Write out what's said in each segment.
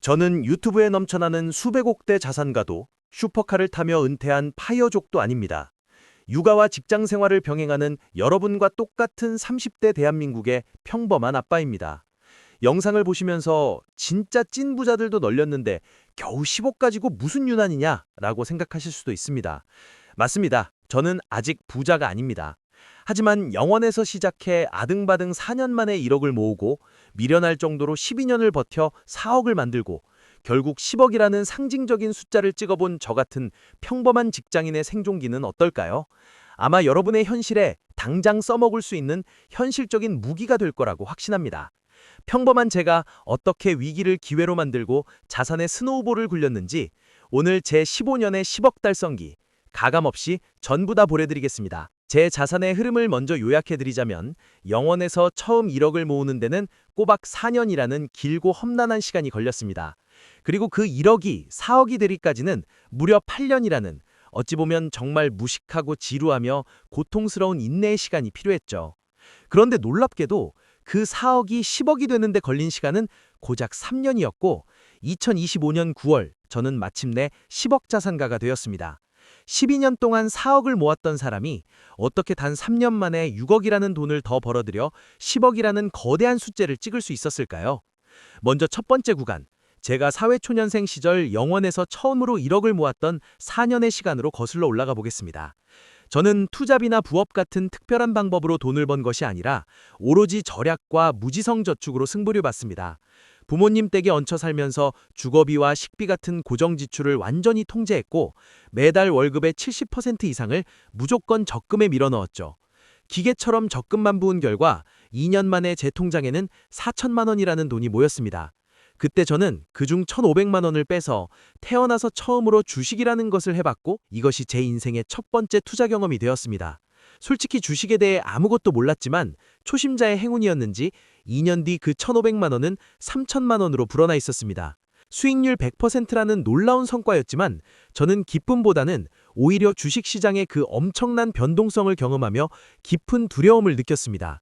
저는 유튜브에 넘쳐나는 수백억대 자산가도 슈퍼카를 타며 은퇴한 파이어족도 아닙니다. 육아와 직장 생활을 병행하는 여러분과 똑같은 30대 대한민국의 평범한 아빠입니다. 영상을 보시면서 진짜 찐 부자들도 널렸는데 겨우 10억 가지고 무슨 유난이냐 라고 생각하실 수도 있습니다. 맞습니다. 저는 아직 부자가 아닙니다. 하지만 영원에서 시작해 아등바등 4년 만에 1억을 모으고 미련할 정도로 12년을 버텨 4억을 만들고 결국 10억이라는 상징적인 숫자를 찍어본 저 같은 평범한 직장인의 생존기는 어떨까요? 아마 여러분의 현실에 당장 써먹을 수 있는 현실적인 무기가 될 거라고 확신합니다. 평범한 제가 어떻게 위기를 기회로 만들고 자산의 스노우볼을 굴렸는지 오늘 제 15년의 10억 달성기 가감없이 전부 다 보내드리겠습니다. 제 자산의 흐름을 먼저 요약해드리자면 영원에서 처음 1억을 모으는 데는 꼬박 4년이라는 길고 험난한 시간이 걸렸습니다. 그리고 그 1억이 4억이 되기까지는 무려 8년이라는 어찌 보면 정말 무식하고 지루하며 고통스러운 인내의 시간이 필요했죠. 그런데 놀랍게도 그 4억이 10억이 되는데 걸린 시간은 고작 3년이었고 2025년 9월 저는 마침내 10억 자산가가 되었습니다. 12년 동안 4억을 모았던 사람이 어떻게 단 3년 만에 6억이라는 돈을 더 벌어들여 10억이라는 거대한 숫자를 찍을 수 있었을까요? 먼저 첫 번째 구간, 제가 사회초년생 시절 영원에서 처음으로 1억을 모았던 4년의 시간으로 거슬러 올라가 보겠습니다. 저는 투잡이나 부업 같은 특별한 방법으로 돈을 번 것이 아니라 오로지 절약과 무지성 저축으로 승부를 봤습니다. 부모님 댁에 얹혀 살면서 주거비와 식비 같은 고정 지출을 완전히 통제했고 매달 월급의 70% 이상을 무조건 적금에 밀어넣었죠. 기계처럼 적금만 부은 결과 2년 만에 제 통장에는 4천만 원이라는 돈이 모였습니다. 그때 저는 그중 1,500만 원을 빼서 태어나서 처음으로 주식이라는 것을 해봤고 이것이 제 인생의 첫 번째 투자 경험이 되었습니다. 솔직히 주식에 대해 아무것도 몰랐지만 초심자의 행운이었는지 2년 뒤 그 1,500만 원은 3천만 원으로 불어나 있었습니다. 수익률 100%라는 놀라운 성과였지만 저는 기쁨보다는 오히려 주식시장의 그 엄청난 변동성을 경험하며 깊은 두려움을 느꼈습니다.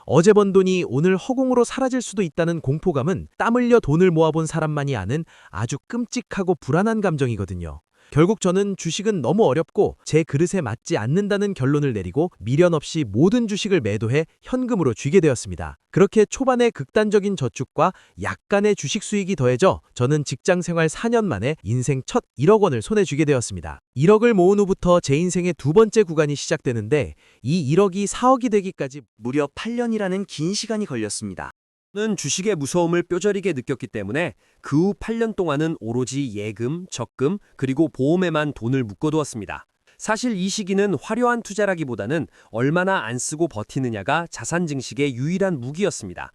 어제 번 돈이 오늘 허공으로 사라질 수도 있다는 공포감은 땀 흘려 돈을 모아본 사람만이 아는 아주 끔찍하고 불안한 감정이거든요. 결국 저는 주식은 너무 어렵고 제 그릇에 맞지 않는다는 결론을 내리고 미련 없이 모든 주식을 매도해 현금으로 쥐게 되었습니다. 그렇게 초반의 극단적인 저축과 약간의 주식 수익이 더해져 저는 직장 생활 4년 만에 인생 첫 1억 원을 손에 쥐게 되었습니다. 1억을 모은 후부터 제 인생의 두 번째 구간이 시작되는데 이 1억이 4억이 되기까지 무려 8년이라는 긴 시간이 걸렸습니다. 는 주식의 무서움을 뼈저리게 느꼈기 때문에 그 후 8년 동안은 오로지 예금, 적금, 그리고 보험에만 돈을 묶어두었습니다. 사실 이 시기는 화려한 투자라기보다는 얼마나 안 쓰고 버티느냐가 자산 증식의 유일한 무기였습니다.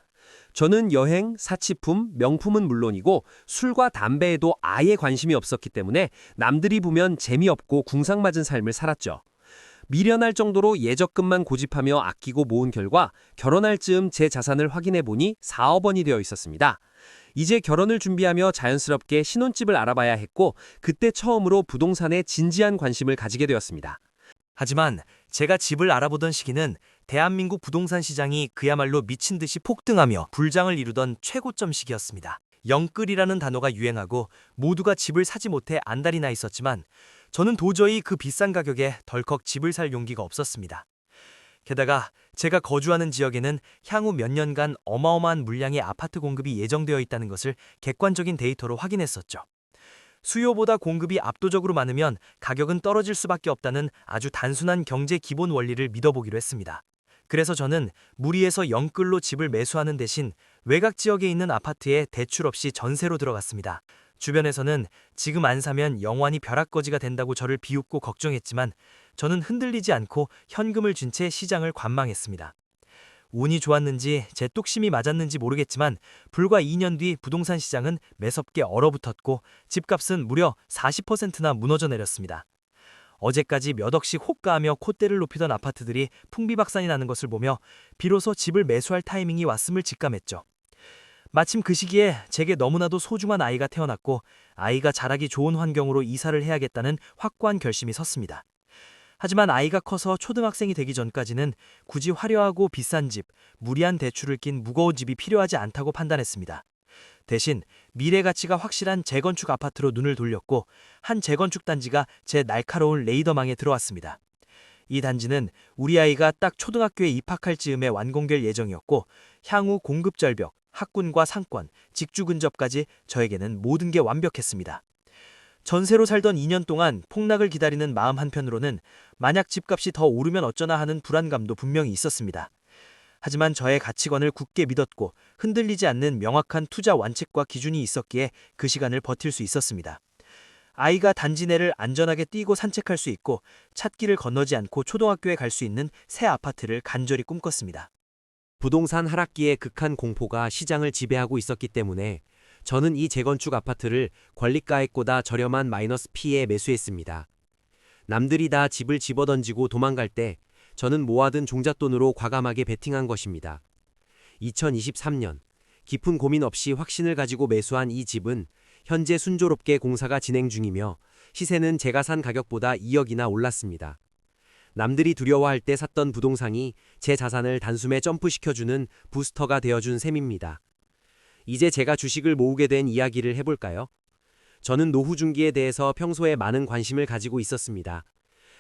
저는 여행, 사치품, 명품은 물론이고 술과 담배에도 아예 관심이 없었기 때문에 남들이 보면 재미없고 궁상맞은 삶을 살았죠. 미련할 정도로 예적금만 고집하며 아끼고 모은 결과 결혼할 즈음 제 자산을 확인해 보니 4억 원이 되어 있었습니다. 이제 결혼을 준비하며 자연스럽게 신혼집을 알아봐야 했고 그때 처음으로 부동산에 진지한 관심을 가지게 되었습니다. 하지만 제가 집을 알아보던 시기는 대한민국 부동산 시장이 그야말로 미친 듯이 폭등하며 불장을 이루던 최고점 시기였습니다. 영끌이라는 단어가 유행하고 모두가 집을 사지 못해 안달이 나 있었지만 저는 도저히 그 비싼 가격에 덜컥 집을 살 용기가 없었습니다. 게다가 제가 거주하는 지역에는 향후 몇 년간 어마어마한 물량의 아파트 공급이 예정되어 있다는 것을 객관적인 데이터로 확인했었죠. 수요보다 공급이 압도적으로 많으면 가격은 떨어질 수밖에 없다는 아주 단순한 경제 기본 원리를 믿어보기로 했습니다. 그래서 저는 무리해서 영끌로 집을 매수하는 대신 외곽 지역에 있는 아파트에 대출 없이 전세로 들어갔습니다. 주변에서는 지금 안 사면 영원히 벼락거지가 된다고 저를 비웃고 걱정했지만 저는 흔들리지 않고 현금을 쥔 채 시장을 관망했습니다. 운이 좋았는지 제 뚝심이 맞았는지 모르겠지만 불과 2년 뒤 부동산 시장은 매섭게 얼어붙었고 집값은 무려 40%나 무너져 내렸습니다. 어제까지 몇 억씩 호가하며 콧대를 높이던 아파트들이 풍비박산이 나는 것을 보며 비로소 집을 매수할 타이밍이 왔음을 직감했죠. 마침 그 시기에 제게 너무나도 소중한 아이가 태어났고 아이가 자라기 좋은 환경으로 이사를 해야겠다는 확고한 결심이 섰습니다. 하지만 아이가 커서 초등학생이 되기 전까지는 굳이 화려하고 비싼 집, 무리한 대출을 낀 무거운 집이 필요하지 않다고 판단했습니다. 대신 미래 가치가 확실한 재건축 아파트로 눈을 돌렸고 한 재건축 단지가 제 날카로운 레이더망에 들어왔습니다. 이 단지는 우리 아이가 딱 초등학교에 입학할 즈음에 완공될 예정이었고 향후 공급 절벽, 학군과 상권, 직주 근접까지 저에게는 모든 게 완벽했습니다. 전세로 살던 2년 동안 폭락을 기다리는 마음 한편으로는 만약 집값이 더 오르면 어쩌나 하는 불안감도 분명히 있었습니다. 하지만 저의 가치관을 굳게 믿었고 흔들리지 않는 명확한 투자 완책과 기준이 있었기에 그 시간을 버틸 수 있었습니다. 아이가 단지 내를 안전하게 뛰고 산책할 수 있고 찻길을 건너지 않고 초등학교에 갈 수 있는 새 아파트를 간절히 꿈꿨습니다. 부동산 하락기의 극한 공포가 시장을 지배하고 있었기 때문에 저는 이 재건축 아파트를 권리가액보다 저렴한 마이너스 P에 매수했습니다. 남들이 다 집을 집어던지고 도망갈 때 저는 모아둔 종잣돈으로 과감하게 베팅한 것입니다. 2023년 깊은 고민 없이 확신을 가지고 매수한 이 집은 현재 순조롭게 공사가 진행 중이며 시세는 제가 산 가격보다 2억이나 올랐습니다. 남들이 두려워할 때 샀던 부동산이 제 자산을 단숨에 점프시켜주는 부스터가 되어준 셈입니다. 이제 제가 주식을 모으게 된 이야기를 해볼까요? 저는 노후 준기에 대해서 평소에 많은 관심을 가지고 있었습니다.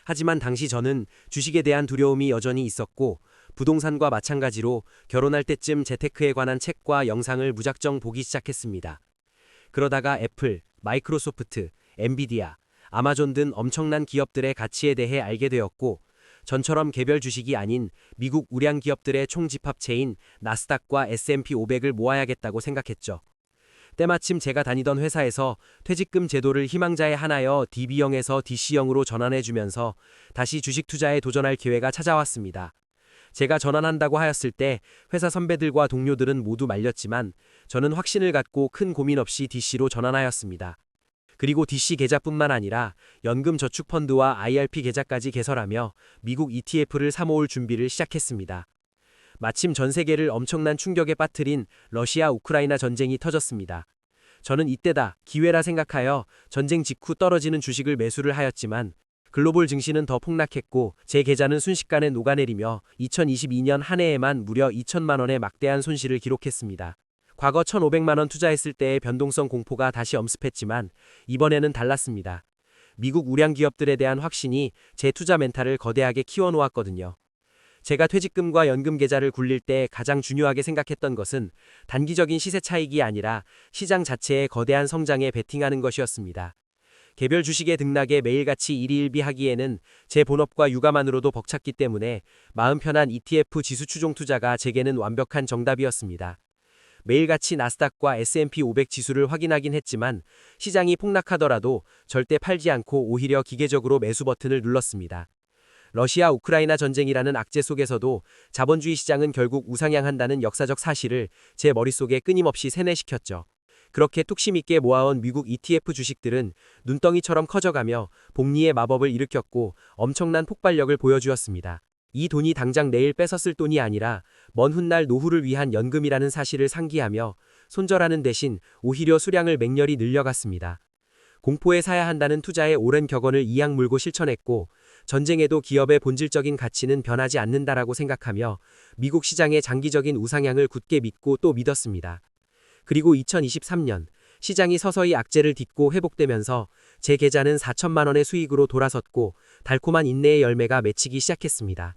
하지만 당시 저는 주식에 대한 두려움이 여전히 있었고 부동산과 마찬가지로 결혼할 때쯤 재테크에 관한 책과 영상을 무작정 보기 시작했습니다. 그러다가 애플, 마이크로소프트, 엔비디아, 아마존 등 엄청난 기업들의 가치에 대해 알게 되었고 전처럼 개별 주식이 아닌 미국 우량 기업들의 총집합체인 나스닥과 S&P 500을 모아야겠다고 생각했죠. 때마침 제가 다니던 회사에서 퇴직금 제도를 희망자에 한하여 DB형에서 DC형으로 전환해주면서 다시 주식 투자에 도전할 기회가 찾아왔습니다. 제가 전환한다고 하였을 때 회사 선배들과 동료들은 모두 말렸지만 저는 확신을 갖고 큰 고민 없이 DC로 전환하였습니다. 그리고 DC 계좌뿐만 아니라 연금저축펀드와 IRP 계좌까지 개설하며 미국 ETF를 사모을 준비를 시작했습니다. 마침 전 세계를 엄청난 충격에 빠뜨린 러시아 우크라이나 전쟁이 터졌습니다. 저는 이때다 기회라 생각하여 전쟁 직후 떨어지는 주식을 매수를 하였지만 글로벌 증시는 더 폭락했고 제 계좌는 순식간에 녹아내리며 2022년 한 해에만 무려 2천만 원의 막대한 손실을 기록했습니다. 과거 1,500만 원 투자했을 때의 변동성 공포가 다시 엄습했지만 이번에는 달랐습니다. 미국 우량 기업들에 대한 확신이 제 투자 멘탈을 거대하게 키워놓았거든요. 제가 퇴직금과 연금 계좌를 굴릴 때 가장 중요하게 생각했던 것은 단기적인 시세 차익이 아니라 시장 자체의 거대한 성장에 베팅하는 것이었습니다. 개별 주식의 등락에 매일같이 일희일비하기에는 제 본업과 육아만으로도 벅찼기 때문에 마음 편한 ETF 지수 추종 투자가 제게는 완벽한 정답이었습니다. 매일같이 나스닥과 S&P 500 지수를 확인하긴 했지만 시장이 폭락하더라도 절대 팔지 않고 오히려 기계적으로 매수 버튼을 눌렀습니다. 러시아 우크라이나 전쟁이라는 악재 속에서도 자본주의 시장은 결국 우상향한다는 역사적 사실을 제 머릿속에 끊임없이 세뇌시켰죠. 그렇게 뚝심 있게 모아온 미국 ETF 주식들은 눈덩이처럼 커져가며 복리의 마법을 일으켰고 엄청난 폭발력을 보여주었습니다. 이 돈이 당장 내일 뺏었을 돈이 아니라 먼 훗날 노후를 위한 연금이라는 사실을 상기하며 손절하는 대신 오히려 수량을 맹렬히 늘려갔습니다. 공포에 사야 한다는 투자의 오랜 격언을 이악 물고 실천했고 전쟁에도 기업의 본질적인 가치는 변하지 않는다라고 생각하며 미국 시장의 장기적인 우상향을 굳게 믿고 또 믿었습니다. 그리고 2023년 시장이 서서히 악재를 딛고 회복되면서 제 계좌는 4천만 원의 수익으로 돌아섰고 달콤한 인내의 열매가 맺히기 시작했습니다.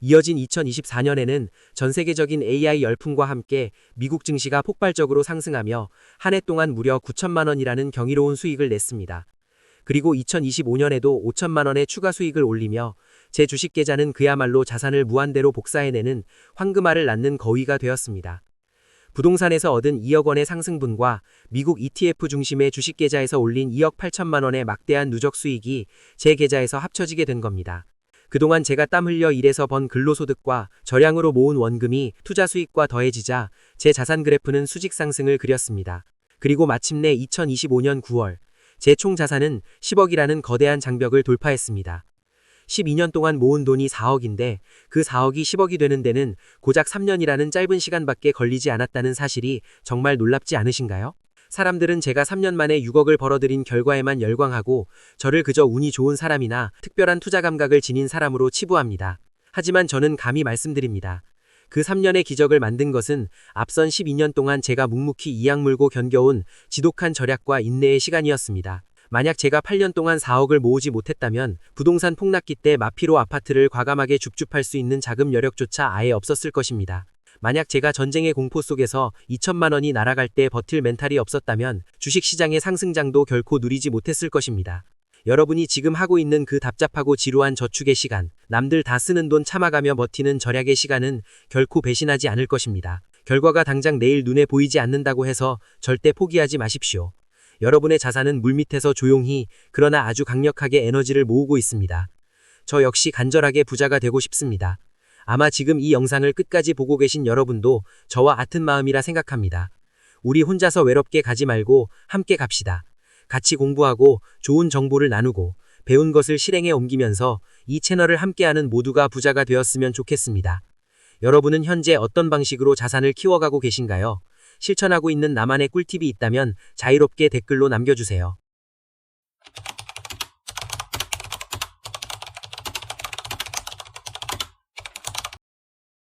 이어진 2024년에는 전 세계적인 AI 열풍과 함께 미국 증시가 폭발적으로 상승하며 한 해 동안 무려 9천만 원이라는 경이로운 수익을 냈습니다. 그리고 2025년에도 5천만 원의 추가 수익을 올리며 제 주식 계좌는 그야말로 자산을 무한대로 복사해내는 황금알을 낳는 거위가 되었습니다. 부동산에서 얻은 2억 원의 상승분과 미국 ETF 중심의 주식 계좌에서 올린 2억 8천만 원의 막대한 누적 수익이 제 계좌에서 합쳐지게 된 겁니다. 그동안 제가 땀 흘려 일해서 번 근로소득과 저량으로 모은 원금이 투자 수익과 더해지자 제 자산 그래프는 수직 상승을 그렸습니다. 그리고 마침내 2025년 9월 제 총 자산은 10억이라는 거대한 장벽을 돌파했습니다. 12년 동안 모은 돈이 4억인데 그 4억이 10억이 되는 데는 고작 3년이라는 짧은 시간밖에 걸리지 않았다는 사실이 정말 놀랍지 않으신가요? 사람들은 제가 3년 만에 6억을 벌어들인 결과에만 열광하고 저를 그저 운이 좋은 사람이나 특별한 투자 감각을 지닌 사람으로 치부합니다. 하지만 저는 감히 말씀드립니다. 그 3년의 기적을 만든 것은 앞선 12년 동안 제가 묵묵히 이악 물고 견뎌온 지독한 절약과 인내의 시간이었습니다. 만약 제가 8년 동안 4억을 모으지 못했다면 부동산 폭락기 때 마피로 아파트를 과감하게 줍줍할 수 있는 자금 여력조차 아예 없었을 것입니다. 만약 제가 전쟁의 공포 속에서 2천만 원이 날아갈 때 버틸 멘탈이 없었다면 주식시장의 상승장도 결코 누리지 못했을 것입니다. 여러분이 지금 하고 있는 그 답답하고 지루한 저축의 시간, 남들 다 쓰는 돈 참아가며 버티는 절약의 시간은 결코 배신하지 않을 것입니다. 결과가 당장 내일 눈에 보이지 않는다고 해서 절대 포기하지 마십시오. 여러분의 자산은 물밑에서 조용히 그러나 아주 강력하게 에너지를 모으고 있습니다. 저 역시 간절하게 부자가 되고 싶습니다. 아마 지금 이 영상을 끝까지 보고 계신 여러분도 저와 같은 마음이라 생각합니다. 우리 혼자서 외롭게 가지 말고 함께 갑시다. 같이 공부하고 좋은 정보를 나누고 배운 것을 실행에 옮기면서 이 채널을 함께하는 모두가 부자가 되었으면 좋겠습니다. 여러분은 현재 어떤 방식으로 자산을 키워가고 계신가요? 실천하고 있는 나만의 꿀팁이 있다면 자유롭게 댓글로 남겨주세요.